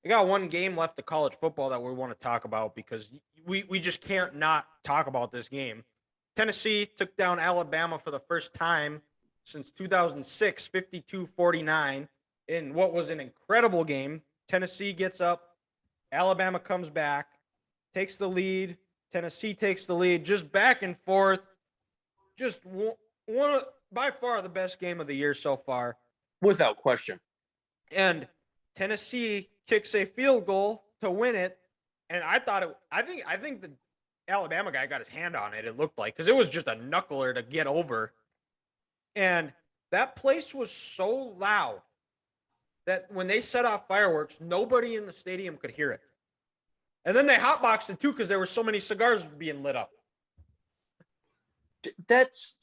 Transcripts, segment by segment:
We got one game left of college football that we want to talk about because we just can't not talk about this game. Tennessee took down Alabama for the first time since 2006, 52-49, in what was an incredible game. Tennessee gets up, Alabama comes back, takes the lead, Tennessee takes the lead, just back and forth. Just one of, by far the best game of the year so far. Without question. And Tennessee kicks a field goal to win it, and I think the Alabama guy got his hand on it. It looked like because it was just a knuckler to get over, and that place was so loud that when they set off fireworks, nobody in the stadium could hear it. And then they hotboxed it too because there were so many cigars being lit up. That's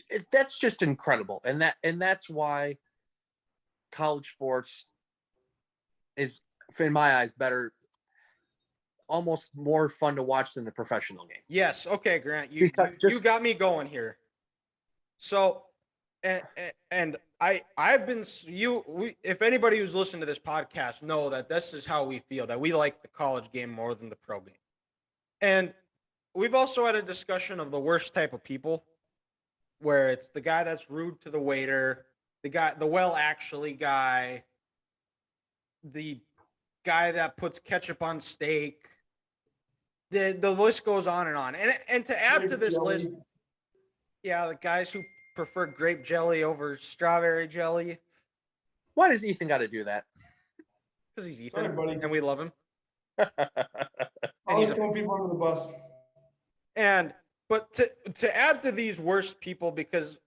just incredible, and that's why college sports is, in my eyes, better, almost more fun to watch than the professional game. Yes. Okay, Grant, you got me going here. So, and I've been if anybody who's listened to this podcast know that this is how we feel, that we like the college game more than the pro game. And we've also had a discussion of the worst type of people, where it's the guy that's rude to the waiter, the well actually guy, the guy that puts ketchup on steak. The list goes on and on. And to add to this list, yeah, the guys who prefer grape jelly over strawberry jelly. Why does Ethan got to do that? Because he's Ethan, sorry, and we love him. Always throwing people under the bus. But to add to these worst people, because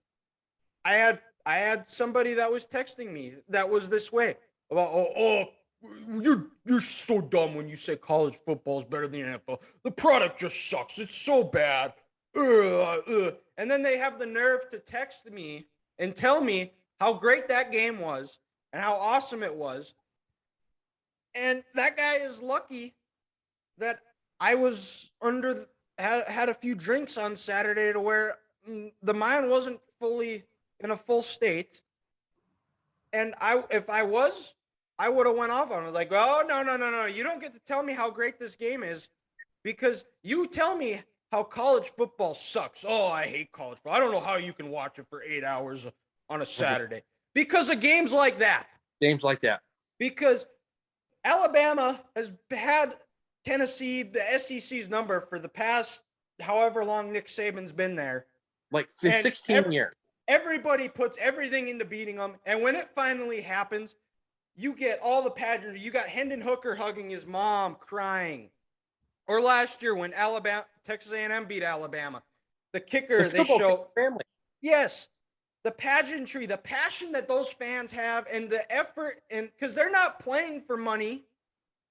I had somebody that was texting me that was this way about you're so dumb when you say college football is better than the NFL. The product just sucks. It's so bad. And then they have the nerve to text me and tell me how great that game was and how awesome it was. And that guy is lucky that I was had a few drinks on Saturday to where the mind wasn't fully in a full state. And if I was, I would have went off on it. Like, oh, no. You don't get to tell me how great this game is because you tell me how college football sucks. Oh, I hate college football. I don't know how you can watch it for 8 hours on a Saturday because of games like that. Because Alabama has had Tennessee, the SEC's number for the past however long Nick Saban's been there. Like 16 years. Everybody puts everything into beating them. And when it finally happens, you get all the pageantry. You got Hendon Hooker hugging his mom, crying. Or last year when Texas A&M beat Alabama. The kicker, they show family. Yes. The pageantry, the passion that those fans have, and the effort, and because they're not playing for money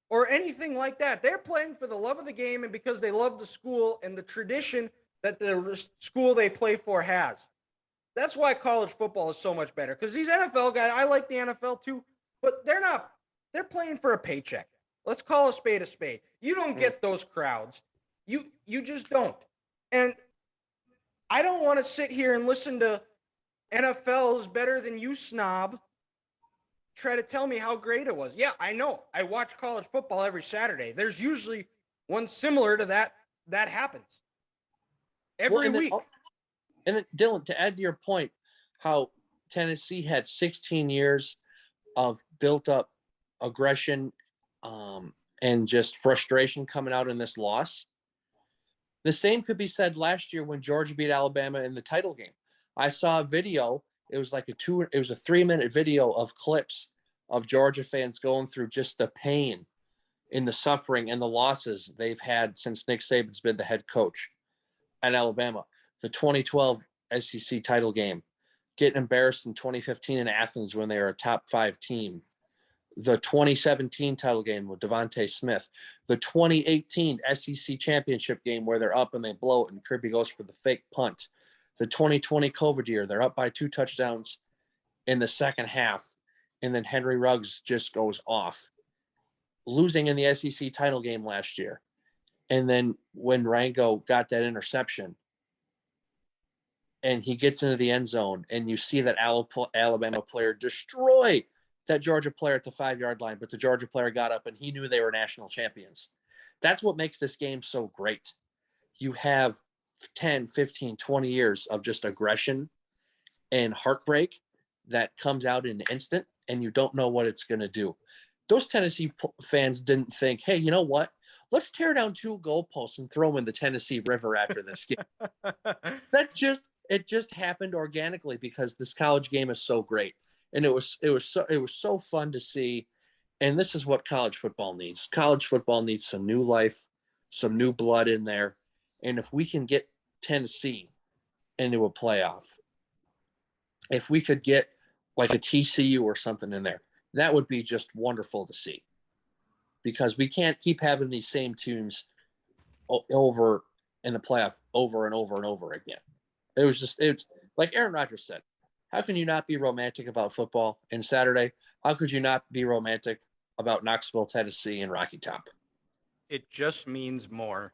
or anything like that. They're playing for the love of the game and because they love the school and the tradition that the school they play for has. That's why college football is so much better. Because these NFL guys, I like the NFL too, but they're playing for a paycheck. Let's call a spade a spade. You don't get those crowds. You just don't. And I don't want to sit here and listen to NFL is better than you snob try to tell me how great it was. Yeah, I know. I watch college football every Saturday. There's usually one similar to that happens every week. And then, Dylan, to add to your point, how Tennessee had 16 years of built-up aggression and just frustration coming out in this loss. The same could be said last year when Georgia beat Alabama in the title game. I saw a video. It was like a 3-minute video of clips of Georgia fans going through just the pain in the suffering and the losses they've had since Nick Saban's been the head coach at Alabama. The 2012 SEC title game, getting embarrassed in 2015 in Athens when they were a top 5 team. The 2017 title game with Devontae Smith. The 2018 SEC championship game where they're up and they blow it and Kirby goes for the fake punt. The 2020 COVID year, they're up by 2 touchdowns in the second half, and then Henry Ruggs just goes off. Losing in the SEC title game last year. And then when Rango got that interception, and he gets into the end zone, and you see that Alabama player destroy that Georgia player at the 5-yard line, but the Georgia player got up and he knew they were national champions. That's what makes this game so great. You have 10, 15, 20 years of just aggression and heartbreak that comes out in an instant, and you don't know what it's going to do. Those Tennessee fans didn't think, hey, you know what? Let's tear down 2 goalposts and throw them in the Tennessee River after this game. It just happened organically because this college game is so great. And it was so fun to see. And this is what college football needs. College football needs some new life, some new blood in there. And if we can get Tennessee into a playoff, if we could get like a TCU or something in there, that would be just wonderful to see. Because we can't keep having these same teams over in the playoff over and over and over again. It's like Aaron Rodgers said, how can you not be romantic about football? And Saturday, how could you not be romantic about Knoxville, Tennessee, and Rocky Top? It just means more.